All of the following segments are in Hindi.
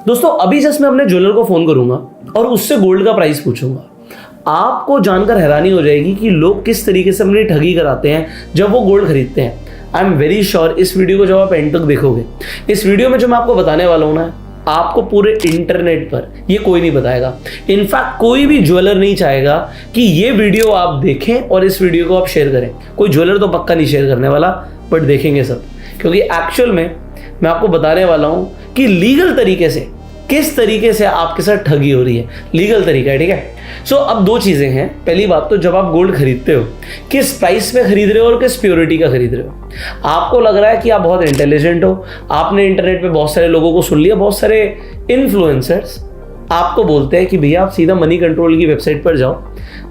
दोस्तों अभी जस्ट मैं अपने ज्वेलर को फोन करूंगा और उससे गोल्ड का प्राइस पूछूंगा। आपको जानकर हैरानी हो जाएगी कि लोग किस तरीके से अपनी ठगी कराते हैं जब वो गोल्ड खरीदते हैं। आई एम वेरी श्योर इस वीडियो को जब आप एंड तक देखोगे, इस वीडियो में जो मैं आपको बताने वाला हूं ना, आपको पूरे इंटरनेट पर ये कोई नहीं बताएगा। इनफैक्ट कोई भी ज्वेलर नहीं चाहेगा कि ये वीडियो आप देखें और इस वीडियो को आप शेयर करें। कोई ज्वेलर तो पक्का नहीं शेयर करने वाला, बट देखेंगे सब, क्योंकि एक्चुअल में मैं आपको बताने वाला हूं कि लीगल तरीके से किस तरीके से आपके साथ ठगी हो रही है। लीगल तरीका है, ठीक है। सो अब दो चीजें हैं। पहली बात तो जब आप गोल्ड खरीदते हो, किस प्राइस में खरीद रहे हो और किस प्योरिटी का खरीद रहे हो। आपको लग रहा है कि आप बहुत इंटेलिजेंट हो, आपने इंटरनेट पे बहुत सारे लोगों को सुन लिया, बहुत सारे इन्फ्लुएंसर्स आपको बोलते हैं कि भैया आप सीधा मनी कंट्रोल की वेबसाइट पर जाओ,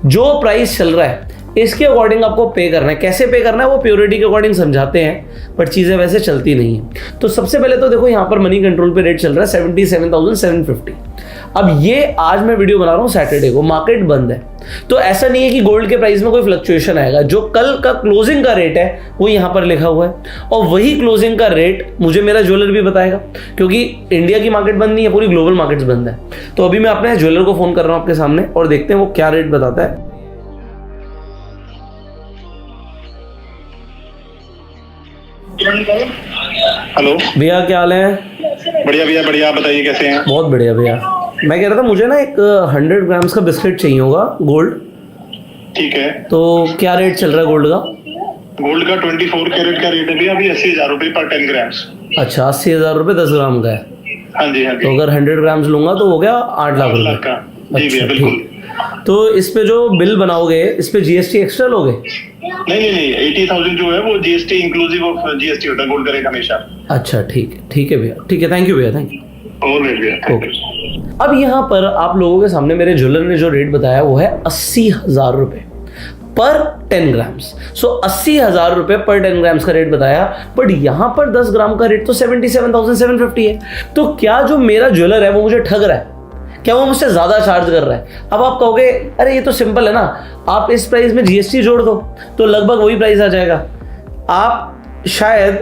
जो प्राइस चल रहा है इसके अकॉर्डिंग आपको पे करना है। कैसे पे करना है वो प्योरिटी के अकॉर्डिंग समझाते हैं, बट चीज़ें वैसे चलती नहीं है। तो सबसे पहले तो देखो, यहाँ पर मनी कंट्रोल पे रेट चल रहा है 77,750। अब ये आज मैं वीडियो बना रहा हूँ सैटरडे को, मार्केट बंद है, तो ऐसा नहीं है कि गोल्ड के प्राइस में कोई फ्लक्चुएशन आएगा। जो कल का क्लोजिंग का रेट है वो यहाँ पर लिखा हुआ है, और वही क्लोजिंग का रेट मुझे मेरा ज्वेलर भी बताएगा, क्योंकि इंडिया की मार्केट बंद नहीं है, पूरी ग्लोबल मार्केट्स बंद है। तो अभी मैं अपने ज्वेलर को फोन कर रहा हूँ आपके सामने और देखते हैं वो क्या रेट बताता है। हेलो भैया, क्या हाल है? बढ़िया भैया, बढ़िया। आप बताइए कैसे हैं? बहुत बढ़िया भैया। मैं कह रहा था मुझे ना एक 100 ग्राम्स का बिस्किट चाहिए होगा गोल्ड। ठीक है। तो क्या रेट चल रहा है गोल्ड का? गोल्ड का 24 कैरेट का रेट है भैया अभी 80,000 रुपये पर 10 ग्राम्स। अच्छा, 80,000 रुपये 10 ग्राम का है। हाँ जी, हाँ जी। तो अगर 100 ग्राम्स लूंगा तो हो गया 8 लाख 8 रुपये। लाख का। जी भैया, अच्छा, बिल्कुल। ठीक। तो इस पे जो बिल बनाओगे, इस पे जीएसटी एक्स्ट्रा लोगे? नहीं, 80,000 जो है वो जीएसटी इंक्लूसिव ऑफ जीएसटी होता है गोल्ड का रेट हमेशा। अच्छा, ठीक है भैया, ठीक है। थैंक यू भैया, थैंक यू। और रेट भैया। ओके। अब यहाँ पर आप लोगों के सामने मेरे ज्वेलर ने जो रेट बताया वो है 80,000 रुपये पर 10 ग्राम्स। सो 80,000 रुपये पर 10 ग्राम्स का रेट बताया, बट यहाँ पर 10 ग्राम का रेट तो 77,750 है। तो क्या जो मेरा ज्वेलर है वो मुझे ठग रहा है? क्या वो मुझसे ज़्यादा चार्ज कर रहा है? अब आप कहोगे अरे ये तो सिंपल है ना, आप इस प्राइस में जीएसटी जोड़ दो तो लगभग वही प्राइस आ जाएगा। आप शायद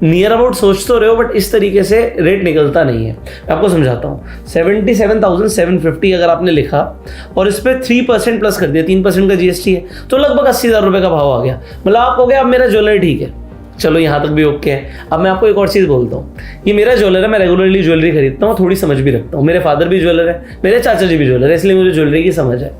नियर अबाउट सोच तो रहे हो, बट इस तरीके से रेट निकलता नहीं है। मैं आपको समझाता हूँ। 77,750 अगर आपने लिखा और इस पर 3% प्लस कर दिया, 3% का जीएसटी है, तो लगभग 80,000 रुपये का भाव आ गया। मतलब आप कहोगे अब मेरा ज्वेलरी ठीक है, चलो यहाँ तक भी ओके है। अब मैं आपको एक और चीज़ बोलता हूँ, ये मेरा ज्वेलर है, मैं रेगुलरली ज्वेलरी खरीदता हूँ, थोड़ी समझ भी रखता हूँ। मेरे फादर भी ज्वेलर है, मेरे चाचा जी भी ज्वेलर है, इसलिए मुझे ज्वेलरी की समझ है।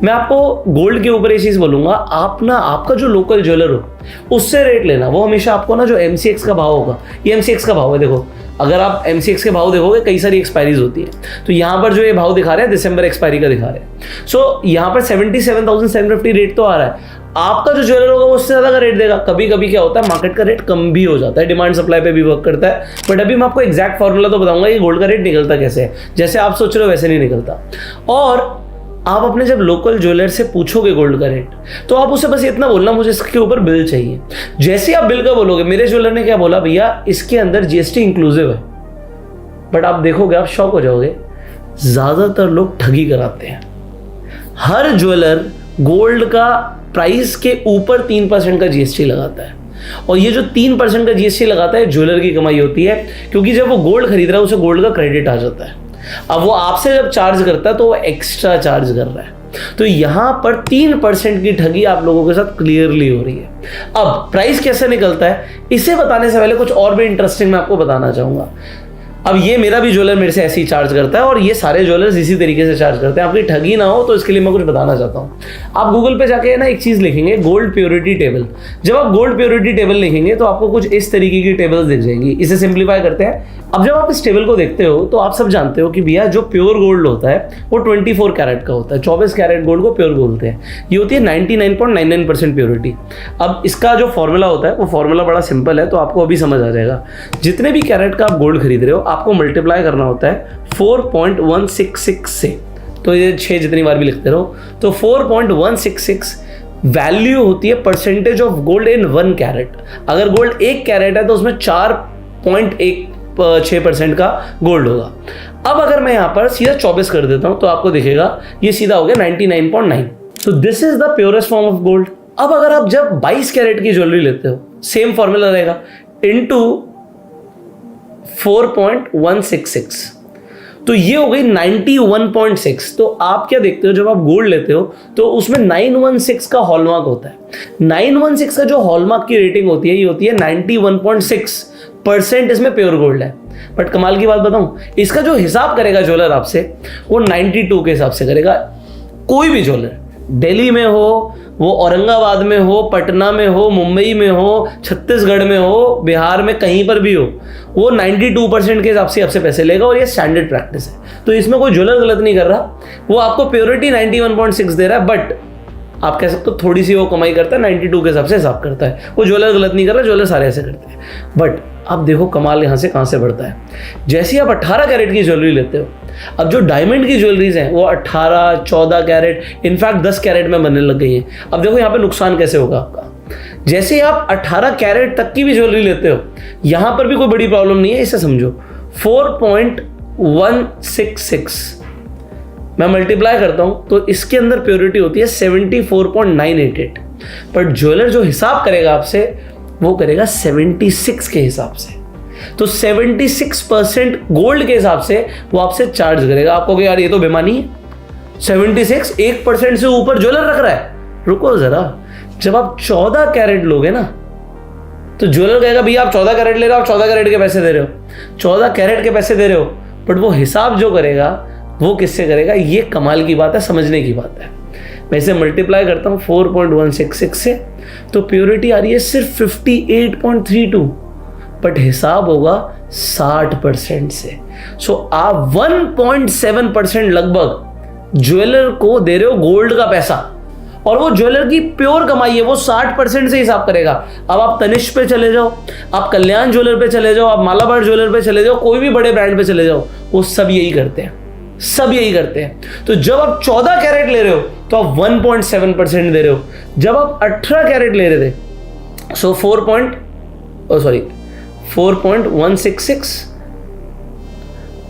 मैं आपको गोल्ड के ऊपर ये चीज़ बोलूँगा, आप ना आपका जो लोकल ज्वेलर हो उससे रेट लेना। वो हमेशा आपको ना जो MCX का भाव होगा, ये MCX का भाव है। देखो, अगर आप MCX के भाव देखोगे, कई सारी एक्सपायरीज होती है, तो यहाँ पर जो ये भाव दिखा रहे हैं दिसंबर एक्सपायरी का दिखा रहे हैं। सो यहाँ पर 77,750 रेट तो आ रहा है। आपका जो ज्वेलर होगा वो उससे ज़्यादा का रेट देगा। कभी कभी क्या होता है, मार्केट का रेट कम भी हो जाता है, डिमांड सप्लाई पे भी वर्क करता है। बट अभी मैं आपको एग्जैक्ट फॉर्मूला तो बताऊंगा कि गोल्ड का रेट निकलता कैसे है। जैसे आप सोच रहे हो वैसे नहीं निकलता। और आप अपने जब लोकल ज्वेलर से पूछोगे गोल्ड का रेट, तो आप उसे बस इतना बोलना मुझे इसके ऊपर बिल चाहिए। जैसे आप बिल का बोलोगे, मेरे ज्वेलर ने क्या बोला, भैया इसके अंदर जीएसटी इंक्लूसिव है। बट आप देखोगे, आप शॉक हो जाओगे, ज़्यादातर लोग ठगी कराते हैं। हर ज्वेलर गोल्ड का प्राइस के ऊपर 3% का जीएसटी लगाता है, और ये जो 3% का जीएसटी लगाता है ज्वेलर की कमाई होती है, क्योंकि जब वो गोल्ड खरीद रहा है उसे गोल्ड का क्रेडिट आ जाता है। अब वो आपसे जब चार्ज करता है तो वो एक्स्ट्रा चार्ज कर रहा है। तो यहां पर 3% की ठगी आप लोगों के साथ क्लियरली हो रही है। अब प्राइस कैसे निकलता है, इसे बताने से पहले कुछ और भी इंटरेस्टिंग मैं आपको बताना चाहूंगा। अब ये मेरा भी ज्वेलर मेरे से ऐसे ही चार्ज करता है, और ये सारे ज्वेलर्स इसी तरीके से चार्ज करते हैं। आपकी ठगी ना हो तो इसके लिए मैं कुछ बताना चाहता हूँ। आप गूगल पे जाके ना एक चीज़ लिखेंगे, गोल्ड प्योरिटी टेबल। जब आप गोल्ड प्योरिटी टेबल लिखेंगे तो आपको कुछ इस तरीके की टेबल्स दिख जाएंगी। इसे सिंप्लीफाई करते हैं। अब जब आप इस टेबल को देखते हो तो आप सब जानते हो कि भैया जो प्योर गोल्ड होता है वो 24 कैरेट का होता है। 24 कैरेट गोल्ड को प्योर बोलते हैं। ये होती है 99.99% प्योरिटी। अब इसका जो फॉर्मूला होता है वो फॉर्मूला बड़ा सिंपल है, तो आपको अभी समझ आ जाएगा। जितने भी कैरेट का आप गोल्ड खरीद रहे हो, आपको मल्टीप्लाई करना होता है 4.166 से। तो ये 6 जितनी बार भी लिखते रहो, तो 4.166 वैल्यू होती है percentage of gold in 1 carat. अगर गोल्ड 1 कैरेट है तो उसमें 4.16% का गोल्ड होगा। अब अगर मैं यहाँ पर सीधा 24 कर देता हूँ तो आपको दिखेगा ये सीधा हो गया 99.9। तो this is the purest form of gold. अब अगर आप जब 22 कैरेट की ज्वेलरी लेते हो, सेम फॉर्मूला रहेगा, इनटू 4.166। तो ये हो गई 91.6। तो आप क्या देखते हो, जब आप गोल्ड लेते हो तो उसमें 916 का हॉलमार्क होता है। 916 का जो हॉलमार्क की रेटिंग होती है, ये होती है 91.6%। इसमें प्योर गोल्ड है। बट कमाल की बात बताऊं, इसका जो हिसाब करेगा ज्वेलर आपसे, वो 92 के हिसाब से करेगा। कोई भी ज्वेलर, दिल्ली में हो, वो औरंगाबाद में हो, पटना में हो, मुंबई में हो, छत्तीसगढ़ में हो, बिहार में, कहीं पर भी हो, वो 92% के हिसाब से आपसे पैसे लेगा। और ये स्टैंडर्ड प्रैक्टिस है। तो इसमें कोई ज्वेलर गलत नहीं कर रहा। वो आपको प्योरिटी 91.6 दे रहा है, बट आप कह सकते हो थोड़ी सी वो कमाई करता है, 92 के हिसाब से हिसाब करता है। वो ज्वेलर गलत नहीं कर रहा, ज्वेलर सारे ऐसे करते हैं। बट अब देखो कमाल यहाँ से कहाँ से बढ़ता है। जैसे ही आप 18 कैरेट की ज्वेलरी लेते हो, अब जो डायमंड की ज्वेलरीज हैं वो 18, 14 कैरेट, इनफैक्ट 10 कैरेट में बनने लग गई हैं। अब देखो यहाँ पे नुकसान कैसे होगा आपका। जैसे ही आप 18 कैरेट तक की भी ज्वेलरी लेते हो, यहाँ पर भी कोई बड़ी प्रॉब्लम नहीं है। इसे समझो, 4.166 मैं मल्टीप्लाई करता हूं तो इसके अंदर प्योरिटी होती है 74.988। पर ज्वेलर जो हिसाब करेगा आपसे, वो करेगा 76 के हिसाब से। तो 76% गोल्ड के हिसाब से वो आपसे चार्ज करेगा। आपको यार ये तो बेमानी है, 76 1% से ऊपर ज्वेलर रख रहा है। रुको जरा, जब आप 14 कैरेट लोगे ना, तो ज्वेलर कहेगा भैया आप 14 कैरेट ले रहे हो, आप 14 कैरेट के पैसे दे रहे हो, 14 कैरेट के पैसे दे रहे हो। बट वो हिसाब जो करेगा वो किससे करेगा? ये कमाल की बात है, समझने की बात है। मैं इसे मल्टीप्लाई करता हूँ 4.166 से, तो प्योरिटी आ रही है सिर्फ 58.32, बट हिसाब होगा 60% से। सो आप 1.7% लगभग ज्वेलर को दे रहे हो गोल्ड का पैसा, और वो ज्वेलर की प्योर कमाई है, वो 60% से हिसाब करेगा। अब आप तनिष्क पे चले जाओ, आप कल्याण ज्वेलर पे चले जाओ, आप मालाबार ज्वेलर पे चले जाओ, कोई भी बड़े ब्रांड पे चले जाओ, वो सब यही करते हैं, सब यही करते हैं। तो जब आप 14 कैरेट ले रहे हो तो आप 1.7% दे रहे हो। जब आप 18 कैरेट ले रहे थे, सो 4.166,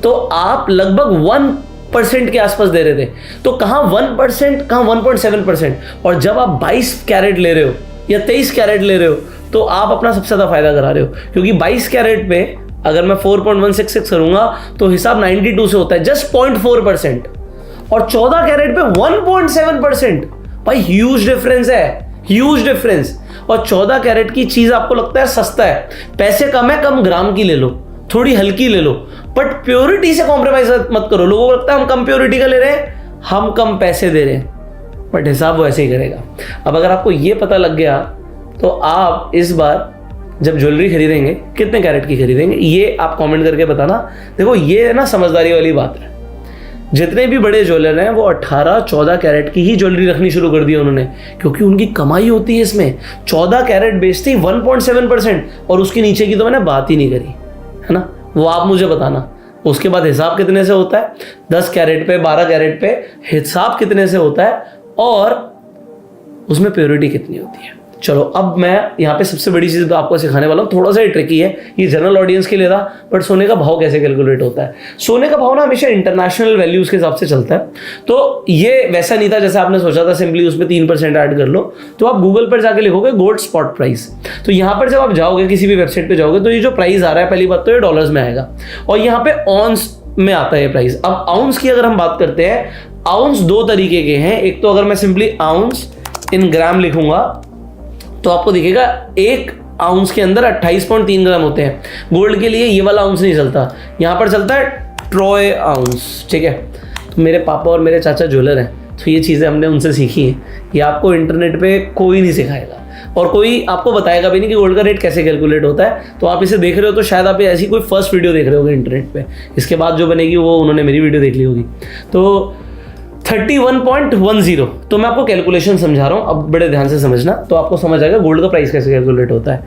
तो आप लगभग 1% के आसपास दे रहे थे। तो कहां 1%, कहां 1.7%। और जब आप 22 कैरेट ले रहे हो या 23 कैरेट ले रहे हो, तो आप अपना सबसे ज्यादा फायदा करा रहे हो, क्योंकि 22 कैरेट पे अगर मैं 4.166 करूंगा तो हिसाब 92 से होता है, जस्ट 0.4%। और 14 कैरेट पे 1.7%। भाई ह्यूज डिफरेंस है, ह्यूज डिफरेंस। और 14 कैरेट की चीज आपको लगता है सस्ता है, पैसे कम है, कम ग्राम की ले लो, थोड़ी हल्की ले लो, बट प्योरिटी से कॉम्प्रोमाइज मत करो। लोगों को लगता है हम कम प्योरिटी का ले रहे हैं, हम कम पैसे दे रहे हैं, बट हिसाब वो ऐसे ही करेगा। अब अगर आपको ये पता लग गया, तो आप इस बार जब ज्वेलरी खरीदेंगे कितने कैरेट की खरीदेंगे, ये आप कमेंट करके बताना। देखो ये है ना समझदारी वाली बात है। जितने भी बड़े ज्वेलर हैं वो 18-14 कैरेट की ही ज्वेलरी रखनी शुरू कर दी उन्होंने, क्योंकि उनकी कमाई होती है इसमें। 14 कैरेट बेचते ही 1.7%, और उसके नीचे की तो मैंने बात ही नहीं करी, है ना। वो आप मुझे बताना। उसके बाद हिसाब कितने से होता है, 10 कैरेट पे, 12 कैरेट पे हिसाब कितने से होता है, और उसमें प्योरिटी कितनी होती है। चलो अब मैं यहाँ पे सबसे बड़ी चीज़ तो आपको सिखाने वाला हूँ, थोड़ा सा ही ट्रिकी है, ये जनरल ऑडियंस के लिए था। बट सोने का भाव कैसे कैलकुलेट होता है। सोने का भाव ना हमेशा इंटरनेशनल वैल्यूज के हिसाब से चलता है। तो ये वैसा नहीं था जैसे आपने सोचा था सिंपली उसमें 3% ऐड कर लो। तो आप गूगल पर जाके लिखोगे गोल्ड स्पॉट प्राइस, तो यहाँ पर जब आप जाओगे किसी भी वेबसाइट पर जाओगे, तो ये जो प्राइस आ रहा है, पहली बात तो ये डॉलर्स में आएगा, और यहाँ पे ऑन्स में आता है ये प्राइस। अब आउंस की अगर हम बात करते हैं, आउंस दो तरीके के हैं। एक तो अगर मैं सिंपली आउंस इन ग्राम लिखूंगा तो आपको दिखेगा 1 आउंस के अंदर 28.3 ग्राम होते हैं। गोल्ड के लिए ये वाला आउंस नहीं चलता, यहाँ पर चलता है ट्रॉय आउंस, ठीक है। तो मेरे पापा और मेरे चाचा ज्वेलर हैं, तो ये चीज़ें हमने उनसे सीखी हैं। ये आपको इंटरनेट पे कोई नहीं सिखाएगा, और कोई आपको बताएगा भी नहीं कि गोल्ड का रेट कैसे कैलकुलेट होता है। तो आप इसे देख रहे हो तो शायद आप ऐसी कोई फर्स्ट वीडियो देख रहे होगे इंटरनेट पे, इसके बाद जो बनेगी वो उन्होंने मेरी वीडियो देख ली होगी। तो 31.10, तो मैं आपको कैलकुलेशन समझा रहा हूँ, अब बड़े ध्यान से समझना, तो आपको समझ आएगा गोल्ड का प्राइस कैसे कैलकुलेट होता है।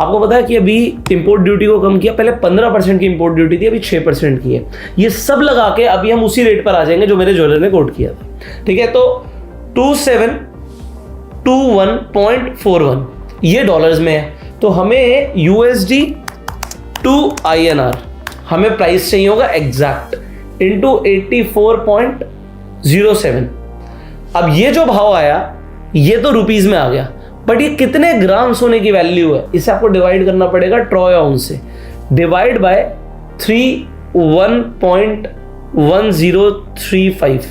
आपको पता है कि अभी इंपोर्ट ड्यूटी को कम किया, पहले 15% की इंपोर्ट ड्यूटी थी, अभी 6% की है। ये सब लगा के अभी हम उसी रेट पर आ जाएंगे जो मेरे ज्वेलर ने कोट किया था, ठीक है। तो 2721.41 ये डॉलर्स में है। तो हमें USD टू INR हमें प्राइस चाहिए होगा एग्जैक्ट इंटू 84.07। अब ये जो भाव आया ये तो रुपीज में आ गया, बट ये कितने ग्राम सोने की वैल्यू है, इसे आपको डिवाइड करना पड़ेगा ट्रॉय आउंस से। Divide by 3 1.1 1035।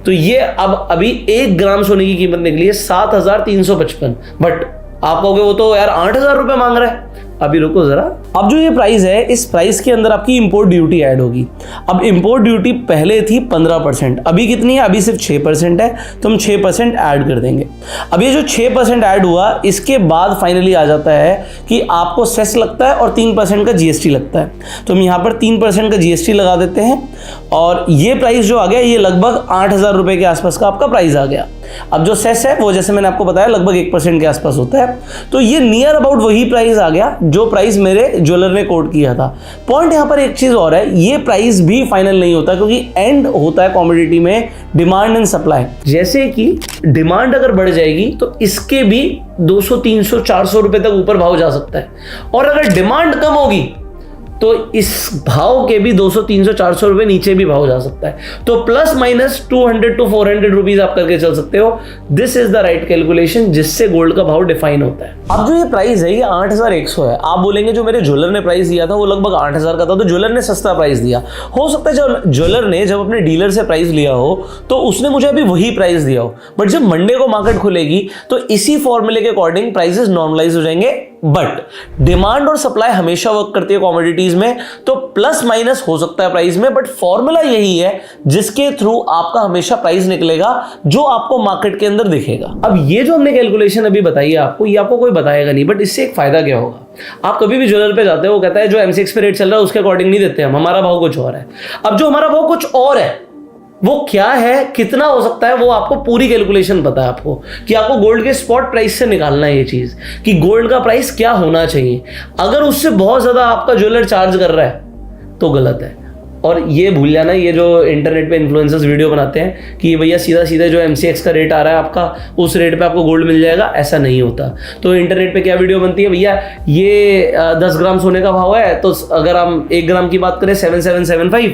तो ये अब अभी 1 ग्राम सोने की कीमत निकली है 7,355। बट आप कहोगे वो तो यार 8,000 रुपये मांग रहा है। अभी रुको जरा, अब जो ये प्राइस है, इस प्राइस के अंदर आपकी इंपोर्ट ड्यूटी ऐड होगी। अब इंपोर्ट ड्यूटी पहले थी 15%, अभी कितनी है? अभी सिर्फ 6% है, तो हम 6% ऐड कर देंगे। अब ये जो 6% ऐड हुआ, इसके बाद फाइनली आ जाता है कि आपको सेस लगता है और 3% का जीएसटी लगता है। तो हम यहाँ पर 3% का जीएसटी लगा देते हैं और ये प्राइस जो आ गया, ये लगभग 8,000 रुपये के आसपास का आपका प्राइस आ गया। अब जो सेस है वो जैसे मैंने आपको बताया लगभग 1% के आसपास होता है। तो ये नियर अबाउट वही प्राइस आ गया जो प्राइस मेरे ज्वेलर ने कोट किया था। पॉइंट यहाँ पर एक चीज और है, ये प्राइस भी फाइनल नहीं होता, क्योंकि एंड होता है कमोडिटी में डिमांड एंड सप्लाई। जैसे कि डिमांड अगर बढ़ जाएगी तो इसके भी 200, 300, 400 रुपए तक ऊपर भाव जा सकता है, और अगर डिमांड कम होगी तो इस भाव के भी 200, 300, 400 रुपए नीचे भी भाव जा सकता है। तो प्लस माइनस 200 to 400 रुपीज आप करके चल सकते हो। This is the right calculation जिससे गोल्ड का भाव डिफाइन होता है। अब जो ये प्राइस है ये 8,100 है। आप बोलेंगे जो मेरे ज्वेलर ने प्राइस दिया था वो लगभग 8,000 का था, तो ज्वेलर ने सस्ता प्राइस दिया। हो सकता है जब ज्वेलर ने जब अपने डीलर से प्राइस लिया हो तो उसने मुझे अभी वही प्राइस दिया हो, बट जब मंडे को मार्केट खुलेगी तो इसी फॉर्मूले के अकॉर्डिंग प्राइसेस नॉर्मलाइज हो जाएंगे। बट डिमांड और सप्लाई हमेशा वर्क करती है कमोडिटीज में, तो प्लस माइनस हो सकता है प्राइस में, बट फॉर्मूला यही है जिसके थ्रू आपका हमेशा प्राइस निकलेगा जो आपको मार्केट के अंदर दिखेगा। अब ये जो हमने कैलकुलेशन अभी बताई है आपको, ये आपको कोई बताएगा नहीं, बट इससे एक फायदा क्या होगा? आप कभी भी ज्वेलर पे जाते हो, वो कहता है जो M6 पे रेट चल रहा है उसके अकॉर्डिंग नहीं देते हम, हमारा भाव कुछ और है। अब जो हमारा भाव कुछ और है वो क्या है, कितना हो सकता है, वो आपको पूरी कैलकुलेशन पता है आपको, कि आपको गोल्ड के स्पॉट प्राइस से निकालना है ये चीज कि गोल्ड का प्राइस क्या होना चाहिए। अगर उससे बहुत ज्यादा आपका ज्वेलर चार्ज कर रहा है तो गलत है। और ये भूल जाना, ये जो इंटरनेट पे इन्फ्लुएंसर्स वीडियो बनाते हैं कि भैया सीधा सीधा जो MCX का रेट आ रहा है आपका, उस रेट पे आपको गोल्ड मिल जाएगा, ऐसा नहीं होता। तो इंटरनेट पे क्या वीडियो बनती है, भैया ये 10 ग्राम सोने का भाव है, तो अगर हम 1 ग्राम की बात करें 7775।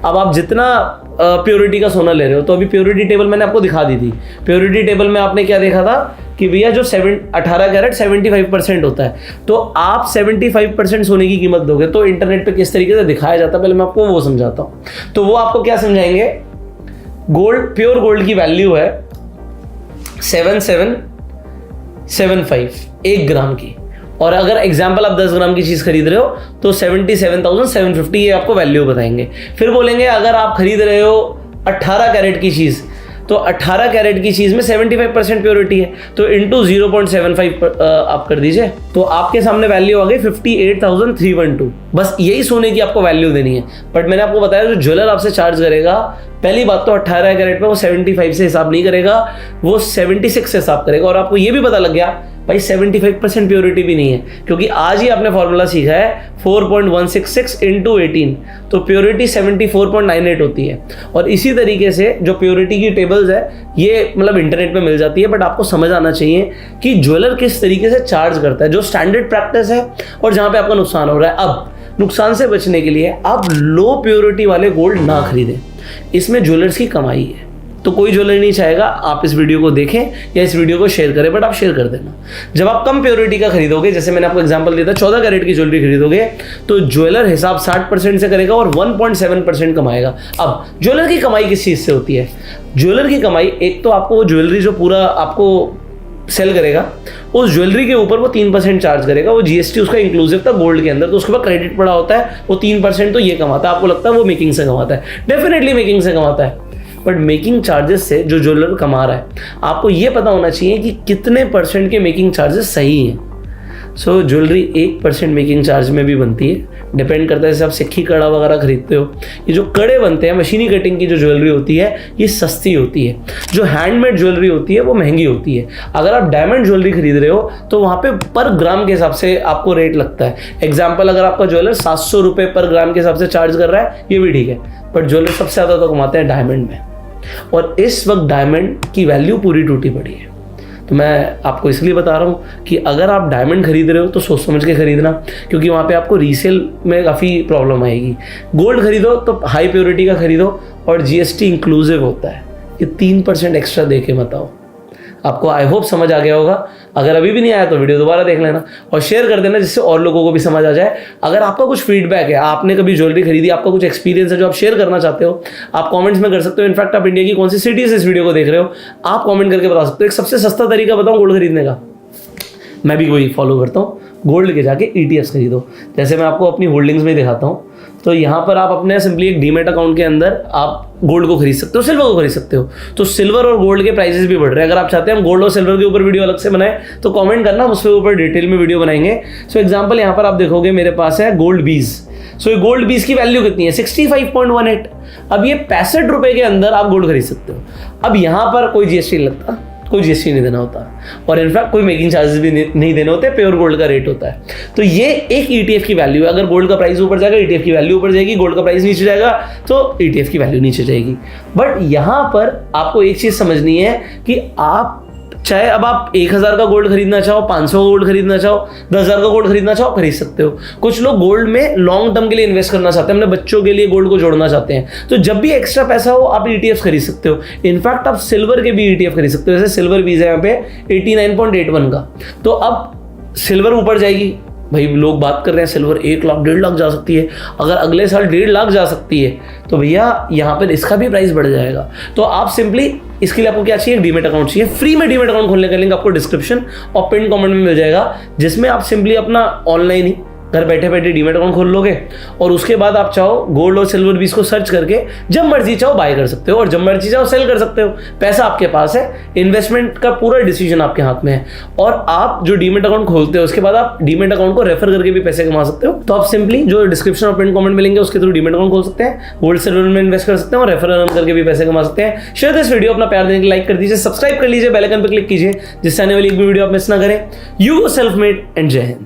अब आप जितना प्योरिटी का सोना ले रहे हो, तो अभी प्योरिटी टेबल मैंने आपको दिखा दी थी। प्योरिटी टेबल में आपने क्या देखा था कि भैया जो 18 कैरेट 75% होता है, तो आप 75% सोने की कीमत दोगे। तो इंटरनेट पे किस तरीके से दिखाया जाता है पहले मैं आपको वो समझाता हूँ। तो वो आपको क्या समझाएंगे, गोल्ड, प्योर गोल्ड की वैल्यू है 7775 1 ग्राम की, और अगर एग्जाम्पल आप 10 ग्राम की चीज खरीद रहे हो तो 77,750 ये आपको वैल्यू बताएंगे। फिर बोलेंगे अगर आप खरीद रहे हो 18 कैरेट की चीज, तो 18 कैरेट की चीज में 75% प्योरिटी है, तो इंटू 0.75 आप कर दीजिए, तो आपके सामने वैल्यू आ गई 58,312। बस यही सोने की आपको वैल्यू देनी है। बट मैंने आपको बताया जो ज्वेलर आपसे चार्ज करेगा, पहली बात तो 18 कैरेट में वो 75 से हिसाब नहीं करेगा, वो 76 से हिसाब करेगा। और आपको ये भी पता लग गया भाई 75% प्योरिटी भी नहीं है, क्योंकि आज ही आपने फॉर्मूला सीखा है 4.166 इंटू 18, तो प्योरिटी 74.98 होती है। और इसी तरीके से जो प्योरिटी की टेबल्स है ये मतलब इंटरनेट पे मिल जाती है, बट आपको समझ आना चाहिए कि ज्वेलर किस तरीके से चार्ज करता है, जो स्टैंडर्ड प्रैक्टिस है और जहां पे आपका नुकसान हो रहा है। अब नुकसान से बचने के लिए आप लो प्योरिटी वाले गोल्ड ना खरीदें, इसमें ज्वेलर्स की कमाई है। तो कोई ज्वेलर नहीं चाहेगा आप इस वीडियो को देखें या इस वीडियो को शेयर करें, बट आप शेयर कर देना। जब आप कम प्योरिटी का खरीदोगे, जैसे मैंने आपको एग्जांपल दिया था 14 कैरेट की ज्वेलरी खरीदोगे, तो ज्वेलर हिसाब 60% से करेगा और 1.7% कमाएगा। अब ज्वेलर की कमाई किस चीज़ से होती है? ज्वेलर की कमाई, एक तो आपको वो ज्वेलरी जो पूरा आपको सेल करेगा, उस ज्वेलरी के ऊपर वो 3% चार्ज करेगा, वो जीएसटी उसका इंक्लूसिव था गोल्ड के अंदर, तो उसके बाद क्रेडिट पड़ा होता है, वो 3% तो ये कमाता है। आपको लगता है वो मेकिंग से कमाता है, डेफिनेटली मेकिंग से कमाता है, बट मेकिंग चार्जेस से जो ज्वेलर कमा रहा है, आपको ये पता होना चाहिए कि कितने % के मेकिंग चार्जेस सही हैं। सो ज्वेलरी 1% मेकिंग चार्ज में भी बनती है, डिपेंड करता है। जैसे आप सिक्की कड़ा वगैरह खरीदते हो, ये जो कड़े बनते हैं मशीनी कटिंग की जो ज्वेलरी होती है ये सस्ती होती है, जो हैंडमेड ज्वेलरी होती है वो महंगी होती है। अगर आप डायमंड ज्वेलरी खरीद रहे हो तो वहाँ पे पर ग्राम के हिसाब से आपको रेट लगता है। एग्जाम्पल, अगर आपका ज्वेलर 700 रुपये पर ग्राम के हिसाब से चार्ज कर रहा है, ये भी ठीक है, बट ज्वेलर सबसे ज़्यादा तो कमाते हैं डायमंड में, और इस वक्त डायमंड की वैल्यू पूरी टूटी पड़ी है। तो मैं आपको इसलिए बता रहा हूँ कि अगर आप डायमंड खरीद रहे हो तो सोच समझ के खरीदना, क्योंकि वहाँ पे आपको रीसेल में काफ़ी प्रॉब्लम आएगी। गोल्ड खरीदो तो हाई प्योरिटी का खरीदो और जीएसटी इंक्लूसिव होता है, ये 3% एक्स्ट्रा दे के मत आओ। आपको आई होप समझ आ गया होगा। अगर अभी भी नहीं आया तो वीडियो दोबारा देख लेना और शेयर कर देना जिससे और लोगों को भी समझ आ जाए। अगर आपका कुछ फीडबैक है, आपने कभी ज्वेलरी खरीदी, आपका कुछ एक्सपीरियंस है जो आप शेयर करना चाहते हो, आप कमेंट्स में कर सकते हो। इनफैक्ट आप इंडिया की कौन सी सिटी से इस वीडियो को देख रहे हो आप कमेंट करके बता सकते हो। एक सबसे सस्ता तरीका बताऊं गोल्ड खरीदने का, मैं भी वही फॉलो करता हूँ, गोल्ड के जाके ETFs खरीदो। जैसे मैं आपको अपनी होल्डिंग्स में दिखाता हूँ, तो यहाँ पर आप अपने सिंपली एक डीमेट अकाउंट के अंदर आप गोल्ड को खरीद सकते हो, सिल्वर को खरीद सकते हो। तो सिल्वर और गोल्ड के प्राइसेस भी बढ़ रहे हैं। अगर आप चाहते हैं हम गोल्ड और सिल्वर के ऊपर वीडियो अलग से बनाए तो कमेंट करना, हम उसके ऊपर डिटेल में वीडियो बनाएंगे। सो एग्जांपल यहाँ पर आप देखोगे मेरे पास है गोल्ड बीज। सो ये गोल्ड बीज की वैल्यू कितनी है 65.18। अब ये 65 रुपए के अंदर आप गोल्ड खरीद सकते हो। अब यहाँ पर कोई GST नहीं लगता, कोई GST नहीं देना होता और इनफैक्ट कोई मेकिंग चार्जेस भी नहीं देने होते, प्योर गोल्ड का रेट होता है। तो ये एक ETF की वैल्यू है। अगर गोल्ड का प्राइस ऊपर जाएगा ETF की वैल्यू ऊपर जाएगी, गोल्ड का प्राइस नीचे जाएगा तो ETF की वैल्यू नीचे जाएगी। बट यहाँ पर आपको एक चीज समझनी है कि आप चाहे अब आप 1000 का गोल्ड खरीदना चाहो, 500 का गोल्ड खरीदना चाहो, 10,000 का गोल्ड खरीदना चाहो, खरीद सकते हो। कुछ लोग गोल्ड में लॉन्ग टर्म के लिए इन्वेस्ट करना चाहते हैं, अपने बच्चों के लिए गोल्ड को जोड़ना चाहते हैं, तो जब भी एक्स्ट्रा पैसा हो आप ETFs खरीद सकते हो। इनफैक्ट आप सिल्वर के भी ETF खरीद सकते हो। जैसे सिल्वर बीज है यहाँ पे 89.81 का। तो अब सिल्वर ऊपर जाएगी, भाई लोग बात कर रहे हैं सिल्वर 1 लाख 1.5 लाख जा सकती है। अगर अगले साल 1.5 लाख जा सकती है तो भैया यहाँ पर इसका भी प्राइस बढ़ जाएगा। तो आप सिंपली इसके लिए आपको क्या चाहिए, डीमेट अकाउंट चाहिए। फ्री में डीमेट अकाउंट खोलने का लिंक आपको डिस्क्रिप्शन और पिन कमेंट में मिल जाएगा, जिसमें आप सिंपली अपना ऑनलाइन ही घर बैठे बैठे डीमेट अकाउंट खोल लोगे और उसके बाद आप चाहो गोल्ड और सिल्वर बीज को सर्च करके जब मर्जी चाहो बाय कर सकते हो और जब मर्जी चाहो सेल कर सकते हो। पैसा आपके पास है, इन्वेस्टमेंट का पूरा डिसीजन आपके हाथ में है। और आप जो डीमेट अकाउंट खोलते हो उसके बाद आप डीमेट अकाउंट को रेफर करके भी पैसे कमा सकते हो। तो आप सिंपली जो डिस्क्रिप्शन और पिन कमेंट मिलेंगे उसके थ्रू डीमेट अकाउंट खोल सकते हैं, गोल्ड सिल्वर में इन्वेस्ट कर सकते हैं और रेफर करके भी पैसे कमा सकते हैं। शेयर दिस वीडियो, अपना प्यार देने के लिए लाइक कर दीजिए, सब्सक्राइब कर लीजिए, बेल आइकन पर क्लिक कीजिए जिससे आने वाली एक भी वीडियो आप मिस ना करें। You go self made and जय हिंद।